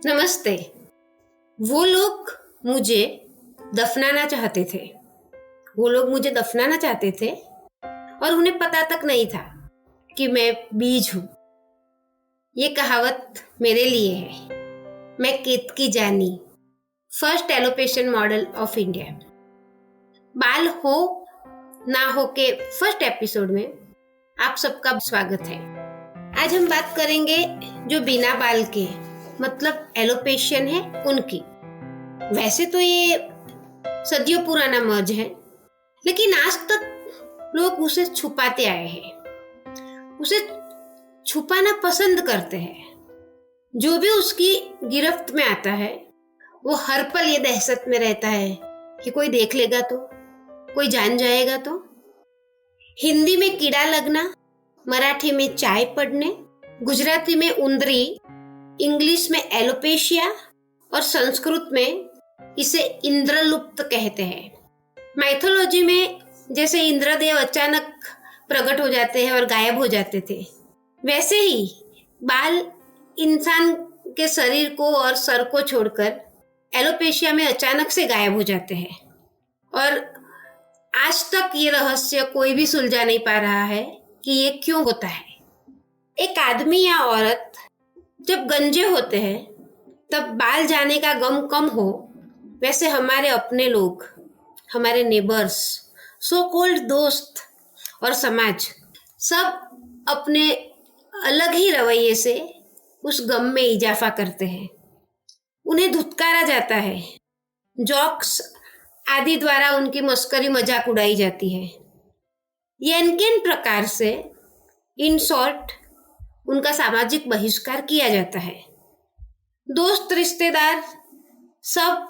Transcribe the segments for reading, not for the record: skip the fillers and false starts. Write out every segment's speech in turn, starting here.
नमस्ते। वो लोग मुझे दफनाना चाहते थे। वो लोग मुझे दफनाना चाहते थे और उन्हें पता तक नहीं था कि मैं बीज हूं। ये कहावत मेरे लिए है। मैं केतकी जानी, फर्स्ट एलोपेशन मॉडल ऑफ इंडिया। बाल हो ना हो के फर्स्ट एपिसोड में आप सबका स्वागत है। आज हम बात करेंगे जो बिना बाल के मतलब एलोपेशियन है उनकी। वैसे तो ये सदियों पुराना मर्ज है, लेकिन आज तक लोग उसे छुपाते आए हैं, उसे छुपाना पसंद करते हैं। जो भी उसकी गिरफ्त में आता है वो हर पल ये दहशत में रहता है कि कोई देख लेगा तो, कोई जान जाएगा तो। हिंदी में कीड़ा लगना, मराठी में चाय पड़ने, गुजराती में उंदरी, इंग्लिश में एलोपेशिया और संस्कृत में इसे इंद्रलुप्त कहते हैं। माइथोलॉजी में जैसे इंद्रदेव अचानक प्रकट हो जाते हैं और गायब हो जाते थे, वैसे ही बाल इंसान के शरीर को और सर को छोड़कर एलोपेशिया में अचानक से गायब हो जाते हैं। और आज तक ये रहस्य कोई भी सुलझा नहीं पा रहा है कि ये क्यों होता है। एक आदमी या औरत जब गंजे होते हैं तब बाल जाने का गम कम हो, वैसे हमारे अपने लोग, हमारे नेबर्स, सो कॉल्ड दोस्त और समाज सब अपने अलग ही रवैये से उस गम में इजाफा करते हैं। उन्हें धुतकारा जाता है, जॉक्स आदि द्वारा उनकी मस्करी मजाक उड़ाई जाती है। यनकेन प्रकार से इन शॉर्ट उनका सामाजिक बहिष्कार किया जाता है। दोस्त रिश्तेदार सब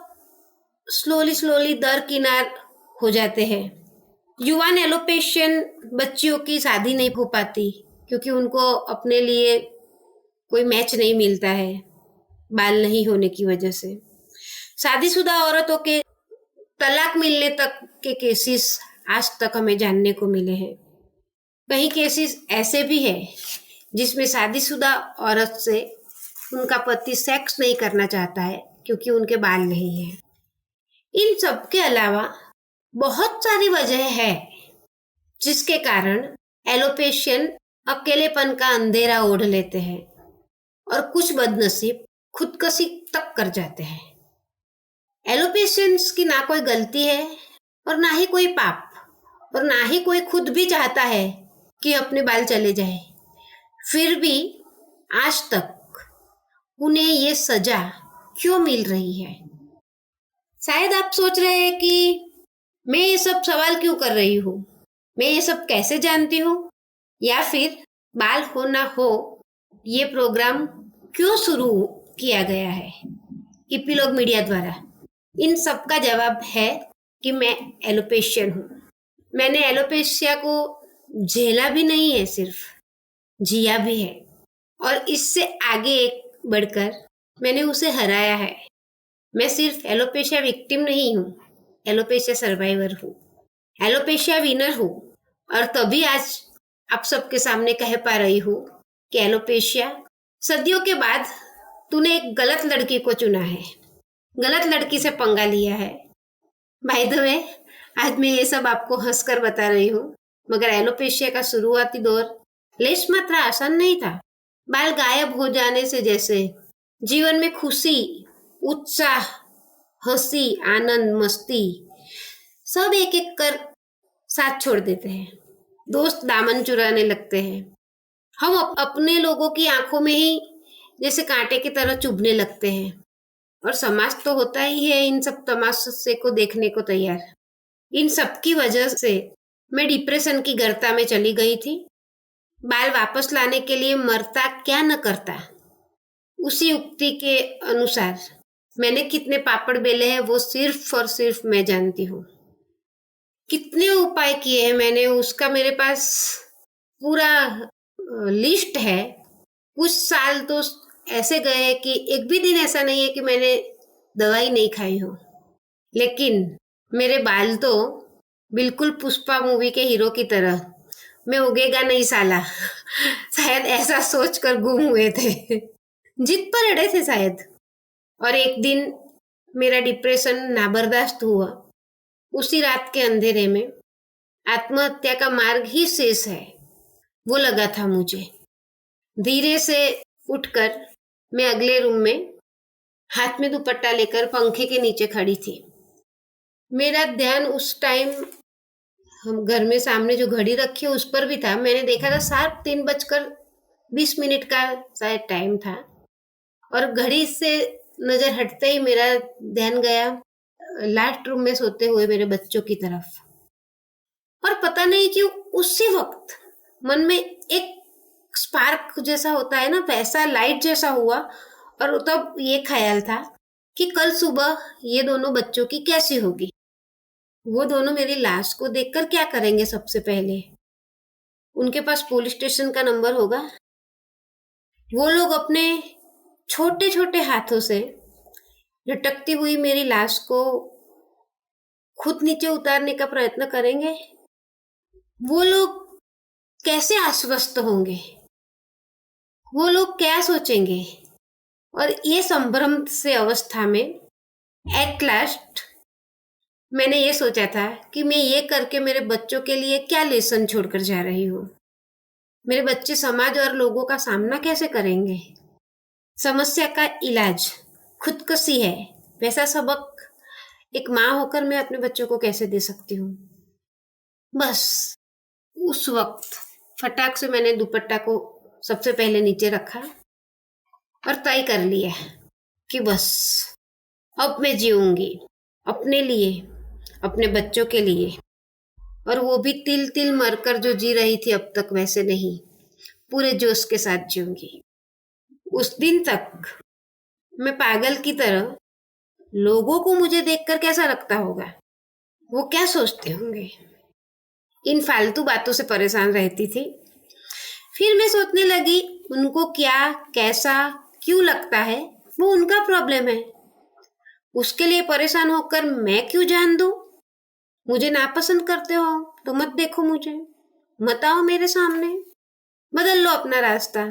स्लोली दरकिनार हो जाते हैं। युवान एलोपेशियन बच्चियों की शादी नहीं हो पाती क्योंकि उनको अपने लिए कोई मैच नहीं मिलता है बाल नहीं होने की वजह से। शादीशुदा औरतों के तलाक मिलने तक के केसेस आज तक हमें जानने को मिले हैं। कई केसेस ऐसे भी हैं जिसमें शादीशुदा औरत से उनका पति सेक्स नहीं करना चाहता है क्योंकि उनके बाल नहीं है। इन सब के अलावा बहुत सारी वजह है जिसके कारण एलोपेशियन अकेलेपन का अंधेरा ओढ़ लेते हैं और कुछ बदनसीब खुदकुशी तक कर जाते हैं। एलोपेशियंस की ना कोई गलती है और ना ही कोई पाप और ना ही कोई खुद भी चाहता है कि अपने बाल चले जाए। फिर भी आज तक उन्हें ये सजा क्यों मिल रही है? शायद आप सोच रहे हैं कि मैं ये सब सवाल क्यों कर रही हूँ, मैं ये सब कैसे जानती हूँ, या फिर बाल हो ना हो ये प्रोग्राम क्यों शुरू किया गया है इपीलॉग मीडिया द्वारा। इन सब का जवाब है कि मैं एलोपेशियन हूँ। मैंने एलोपेशिया को झेला भी नहीं है, सिर्फ जिया भी है, और इससे आगे एक बढ़कर मैंने उसे हराया है। मैं सिर्फ एलोपेशिया विक्टिम नहीं हूँ, एलोपेशिया सर्वाइवर हूँ, एलोपेशिया विनर हूँ। और तभी आज आप सबके सामने कह पा रही हूँ कि एलोपेशिया, सदियों के बाद तूने एक गलत लड़की को चुना है, गलत लड़की से पंगा लिया है। बाय द वे, आज मैं ये सब आपको हंसकर बता रही हूँ, मगर एलोपेशिया का शुरुआती दौर लेश मात्र आसान नहीं था। बाल गायब हो जाने से जैसे जीवन में खुशी, उत्साह, हंसी, आनंद, मस्ती सब एक एक कर साथ छोड़ देते हैं। दोस्त दामन चुराने लगते हैं। हम अपने लोगों की आंखों में ही जैसे कांटे की तरह चुभने लगते हैं। और समाज तो होता ही है इन सब तमाशे को देखने को तैयार। इन सब की वजह से मैं डिप्रेशन की गर्ता में चली गई थी। बाल वापस लाने के लिए मरता क्या न करता, उसी उक्ति के अनुसार मैंने कितने पापड़ बेले हैं वो सिर्फ और सिर्फ मैं जानती हूँ। कितने उपाय किए हैं मैंने, उसका मेरे पास पूरा लिस्ट है। कुछ साल तो ऐसे गए कि एक भी दिन ऐसा नहीं है कि मैंने दवाई नहीं खाई हो। लेकिन मेरे बाल तो बिल्कुल पुष्पा मूवी के हीरो की तरह, मैं उगेगा नहीं साला शायद ऐसा सोचकर गुम हुए थे। जिद पर अड़े थे शायद। और एक दिन मेरा डिप्रेशन नाबर्दाश्त हुआ। उसी रात के अंधेरे में आत्महत्या का मार्ग ही शेष है, वो लगा था मुझे। धीरे से उठकर मैं अगले रूम में हाथ में दुपट्टा लेकर पंखे के नीचे खड़ी थी। मेरा ध्यान उस टाइम हम घर में सामने जो घड़ी रखी है उस पर भी था। मैंने देखा था 3:20 का शायद टाइम था, और घड़ी से नजर हटते ही मेरा ध्यान गया लास्ट रूम में सोते हुए मेरे बच्चों की तरफ। और पता नहीं क्यों उसी वक्त मन में एक स्पार्क जैसा होता है ना, वैसा लाइट जैसा हुआ। और तब ये ख्याल था कि कल सुबह ये दोनों बच्चों की कैसी होगी। वो दोनों मेरी लाश को देखकर क्या करेंगे। सबसे पहले उनके पास पुलिस स्टेशन का नंबर होगा। वो लोग अपने छोटे छोटे हाथों से लटकती हुई मेरी लाश को खुद नीचे उतारने का प्रयत्न करेंगे। वो लोग कैसे आश्वस्त होंगे, वो लोग क्या सोचेंगे। और ये संभ्रम से अवस्था में एट लास्ट मैंने ये सोचा था कि मैं ये करके मेरे बच्चों के लिए क्या लेसन छोड़कर जा रही हूँ। मेरे बच्चे समाज और लोगों का सामना कैसे करेंगे। समस्या का इलाज खुदकुशी है, वैसा सबक एक माँ होकर मैं अपने बच्चों को कैसे दे सकती हूँ। बस उस वक्त फटाक से मैंने दुपट्टा को सबसे पहले नीचे रखा और तय कर लिया कि बस अब मैं जीऊंगी अपने लिए, अपने बच्चों के लिए। और वो भी तिल तिल मरकर जो जी रही थी अब तक, वैसे नहीं, पूरे जोश के साथ जीऊंगी। उस दिन तक मैं पागल की तरह, लोगों को मुझे देखकर कैसा लगता होगा, वो क्या सोचते होंगे, इन फालतू बातों से परेशान रहती थी। फिर मैं सोचने लगी उनको क्या, कैसा, क्यों लगता है वो उनका प्रॉब्लम है। उसके लिए परेशान होकर मैं क्यों जान दूं। मुझे नापसंद करते हो तो मत देखो मुझे, मत आओ मेरे सामने, बदल लो अपना रास्ता।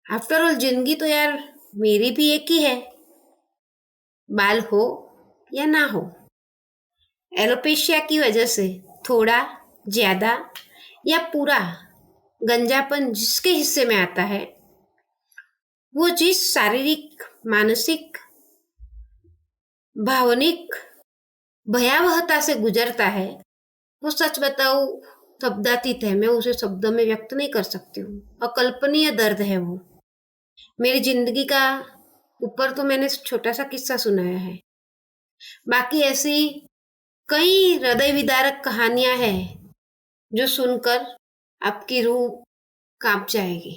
आफ्टर ऑल जिंदगी तो यार मेरी भी एक ही है, बाल हो या ना हो। एलोपेशिया की वजह से थोड़ा, ज्यादा या पूरा गंजापन जिसके हिस्से में आता है, वो जिस शारीरिक, मानसिक, भावनिक भयावहता से गुजरता है, वो सच बताऊं शब्दातीत है। मैं उसे शब्दों में व्यक्त नहीं कर सकती हूँ। अकल्पनीय दर्द है वो। मेरी जिंदगी का ऊपर तो मैंने छोटा सा किस्सा सुनाया है, बाकी ऐसी कई हृदय विदारक कहानियां हैं जो सुनकर आपकी रूह कांप जाएगी।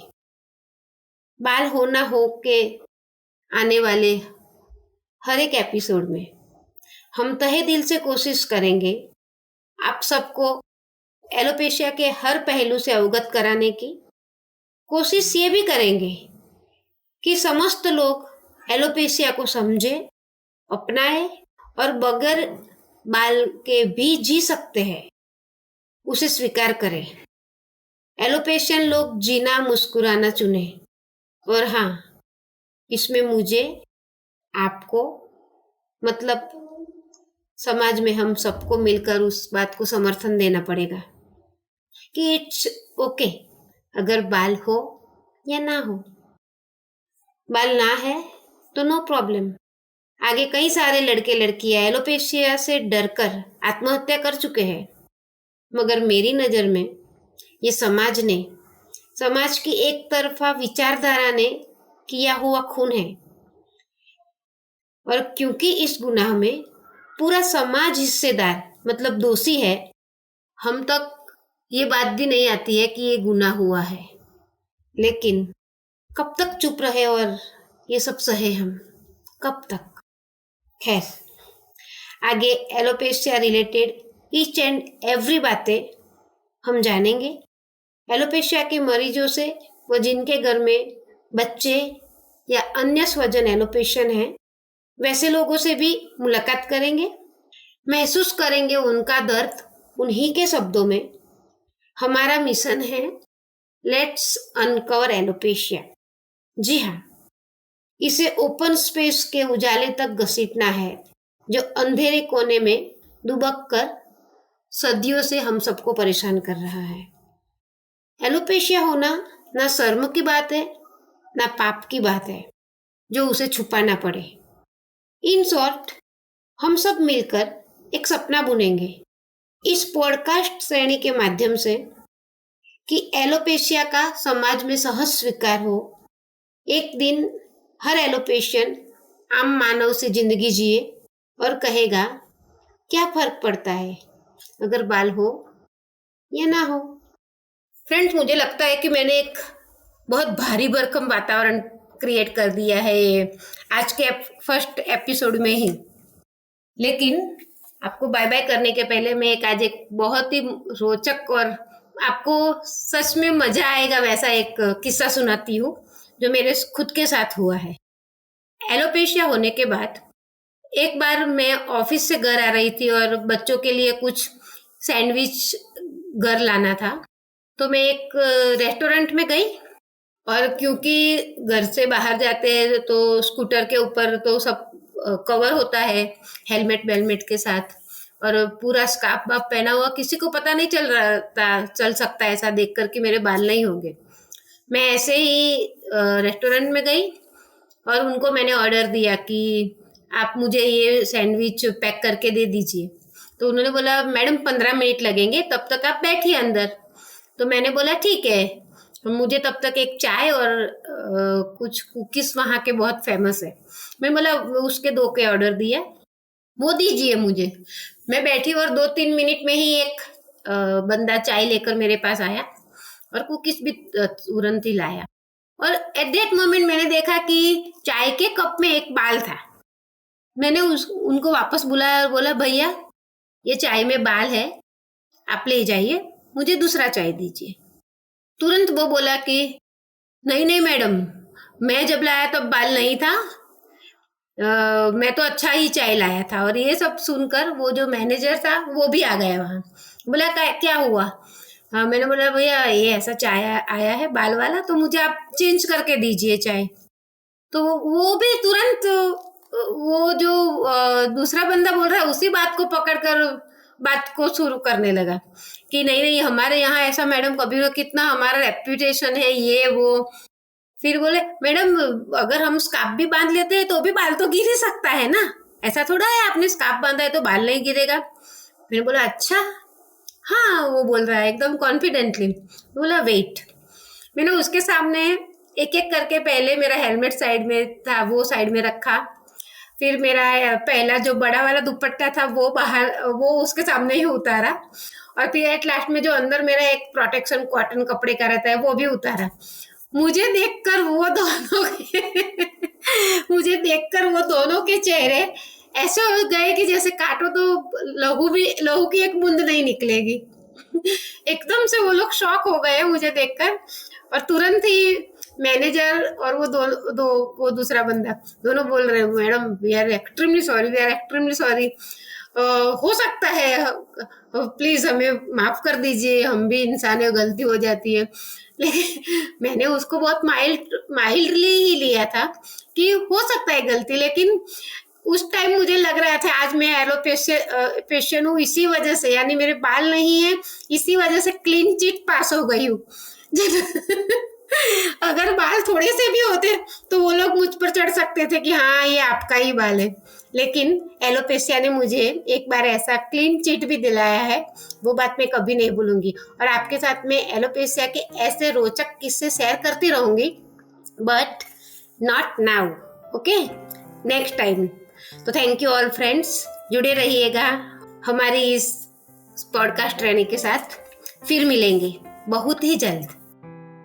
बाल हो ना हो के आने वाले हर एक एपिसोड में हम तहे दिल से कोशिश करेंगे आप सबको एलोपेशिया के हर पहलू से अवगत कराने की। कोशिश ये भी करेंगे कि समस्त लोग एलोपेशिया को समझे, अपनाए और बगैर बाल के भी जी सकते हैं, उसे स्वीकार करें। एलोपेशियन लोग जीना मुस्कुराना चुने। और हाँ, इसमें मुझे, आपको, मतलब समाज में हम सबको मिलकर उस बात को समर्थन देना पड़ेगा कि इट्स ओके अगर बाल हो या ना हो। बाल ना है तो नो प्रॉब्लम। आगे कई सारे लड़के लड़कियां एलोपेशिया से डरकर आत्महत्या कर चुके हैं, मगर मेरी नज़र में ये समाज की एक तरफा विचारधारा ने किया हुआ खून है। और क्योंकि इस गुनाह में पूरा समाज हिस्सेदार, मतलब दोषी है, हम तक ये बात भी नहीं आती है कि ये गुनाह हुआ है। लेकिन कब तक चुप रहे और ये सब सहे हम, कब तक। खैर, आगे alopecia related each and every बातें हम जानेंगे। एलोपेशिया के मरीजों से व जिनके घर में बच्चे या अन्य स्वजन एलोपेशियन हैं, वैसे लोगों से भी मुलाकात करेंगे, महसूस करेंगे उनका दर्द उन्हीं के शब्दों में। हमारा मिशन है लेट्स अनकवर एलोपेशिया। जी हाँ, इसे ओपन स्पेस के उजाले तक घसीटना है जो अंधेरे कोने में दुबक कर सदियों से हम सबको परेशान कर रहा है। एलोपेशिया होना ना शर्म की बात है ना पाप की बात है जो उसे छुपाना पड़े। इन शॉर्ट, हम सब मिलकर एक सपना बुनेंगे इस पॉडकास्ट श्रेणी के माध्यम से कि एलोपेशिया का समाज में सहज स्वीकार हो। एक दिन हर एलोपेशियन आम मानव से जिंदगी जिए और कहेगा क्या फर्क पड़ता है अगर बाल हो या ना हो। फ्रेंड्स, मुझे लगता है कि मैंने एक बहुत भारी भरकम वातावरण क्रिएट कर दिया है आज के फर्स्ट एपिसोड में ही। लेकिन आपको बाय बाय करने के पहले मैं आज एक बहुत ही रोचक और आपको सच में मजा आएगा वैसा एक किस्सा सुनाती हूँ जो मेरे खुद के साथ हुआ है। एलोपेशिया होने के बाद एक बार मैं ऑफिस से घर आ रही थी और बच्चों के लिए कुछ सैंडविच घर लाना था, तो मैं एक रेस्टोरेंट में गई और क्योंकि घर से बाहर जाते हैं तो स्कूटर के ऊपर तो सब कवर होता है हेलमेट वेलमेट के साथ और पूरा स्कार्फ वाफ पहना हुआ, किसी को पता नहीं चल सकता ऐसा देखकर कि मेरे बाल नहीं होंगे। मैं ऐसे ही रेस्टोरेंट में गई और उनको मैंने ऑर्डर दिया कि आप मुझे ये सैंडविच पैक करके दे दीजिए। तो उन्होंने बोला मैडम 15 मिनट लगेंगे, तब तक आप बैठिए अंदर। तो मैंने बोला ठीक है। मुझे तब तक एक चाय और कुछ कुकीज वहाँ के बहुत फेमस है, मैं बोला उसके 2 के ऑर्डर दिया, वो दीजिए मुझे। मैं बैठी और 2-3 मिनट में ही एक बंदा चाय लेकर मेरे पास आया और कुकीज भी तुरंत ही लाया। और एट दैट मोमेंट मैंने देखा कि चाय के कप में एक बाल था। मैंने उनको वापस बुलाया और बोला भैया ये चाय में बाल है, आप ले जाइए, मुझे दूसरा चाय दीजिए। तुरंत वो बोला कि नहीं नहीं मैडम, मैं जब लाया तब बाल नहीं था, मैं तो अच्छा ही चाय लाया था। और ये सब सुनकर वो जो मैनेजर था वो भी आ गया वहाँ। बोला क्या हुआ? मैंने बोला भैया ये ऐसा चाय आया है बाल वाला, तो मुझे आप चेंज करके दीजिए चाय। तो वो भी तुरंत वो जो दूसरा बंदा बोल रहा है उसी बात को पकड़कर बात को शुरू करने लगा कि नहीं नहीं हमारे यहाँ ऐसा मैडम कभी ना, कितना हमारा रेप्यूटेशन है ये वो। फिर बोले मैडम अगर हम स्कार्फ भी बांध लेते हैं तो भी बाल तो गिर ही सकता है ना, ऐसा थोड़ा है आपने स्कार्फ बांधा है तो बाल नहीं गिरेगा। मैंने बोला अच्छा हाँ, वो बोल रहा है एकदम कॉन्फिडेंटली। बोला वेट। मैंने उसके सामने एक एक करके पहले मेरा हेलमेट साइड में था वो साइड में रखा, फिर मेरा पहला जो बड़ा वाला दुपट्टा था वो बाहर वो उसके सामने ही उतारा, और फिर एट लास्ट में जो अंदर मेरा एक प्रोटेक्शन कॉटन कपड़े का रहता है वो भी उतारा। मुझे देखकर वो दोनों मुझे देखकर वो दोनों के चेहरे ऐसे हो गए कि जैसे काटो तो लहू की एक बूंद नहीं निकलेगी। एकदम से वो लोग शॉक हो गए मुझे देखकर, और तुरंत ही मैनेजर और वो दूसरा बंदा दोनों बोल रहे हैं madam we are extremely sorry, we are extremely sorry, हो सकता है प्लीज हमें माफ कर दीजिए, हम भी इंसान है, गलती हो जाती है। लेकिन मैंने उसको बहुत माइल्डली ही लिया था कि हो सकता है गलती, लेकिन उस टाइम मुझे लग रहा था आज मैं एलोपेशियन हूँ इसी वजह से, यानी मेरे बाल नहीं है इसी वजह से क्लीन चिट पास हो गई हूँ। अगर बाल थोड़े से भी होते तो वो लोग मुझ पर चढ़ सकते थे कि हाँ ये आपका ही बाल है, लेकिन एलोपेशिया ने मुझे एक बार ऐसा क्लीन चिट भी दिलाया है, वो बात मैं कभी नहीं भूलूंगी। और आपके साथ में एलोपेशिया के ऐसे रोचक किस्से शेयर करती रहूंगी, but not now, okay, next time. तो थैंक यू ऑल फ्रेंड्स, जुड़े रहिएगा हमारी इस पॉडकास्ट ट्रेनिंग के साथ, फिर मिलेंगे बहुत ही जल्द।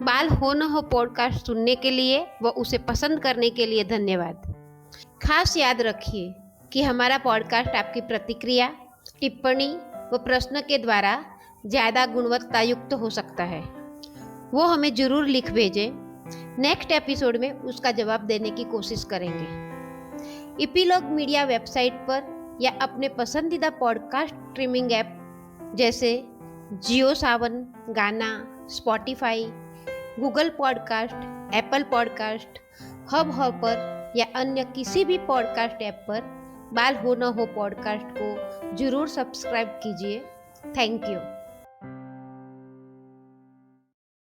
बाल हो न हो पॉडकास्ट सुनने के लिए व उसे पसंद करने के लिए धन्यवाद। खास याद रखिए कि हमारा पॉडकास्ट आपकी प्रतिक्रिया, टिप्पणी व प्रश्न के द्वारा ज़्यादा गुणवत्ता युक्त हो सकता है, वो हमें ज़रूर लिख भेजें। नेक्स्ट एपिसोड में उसका जवाब देने की कोशिश करेंगे। एपिलॉग मीडिया वेबसाइट पर या अपने पसंदीदा पॉडकास्ट स्ट्रीमिंग ऐप जैसे जियो सावन, गाना, Spotify, Google podcast, Apple podcast, hub hopper या अन्य किसी भी पॉडकास्ट ऐप पर बाल हो न हो पॉडकास्ट को जरूर सब्सक्राइब कीजिए। Thank you.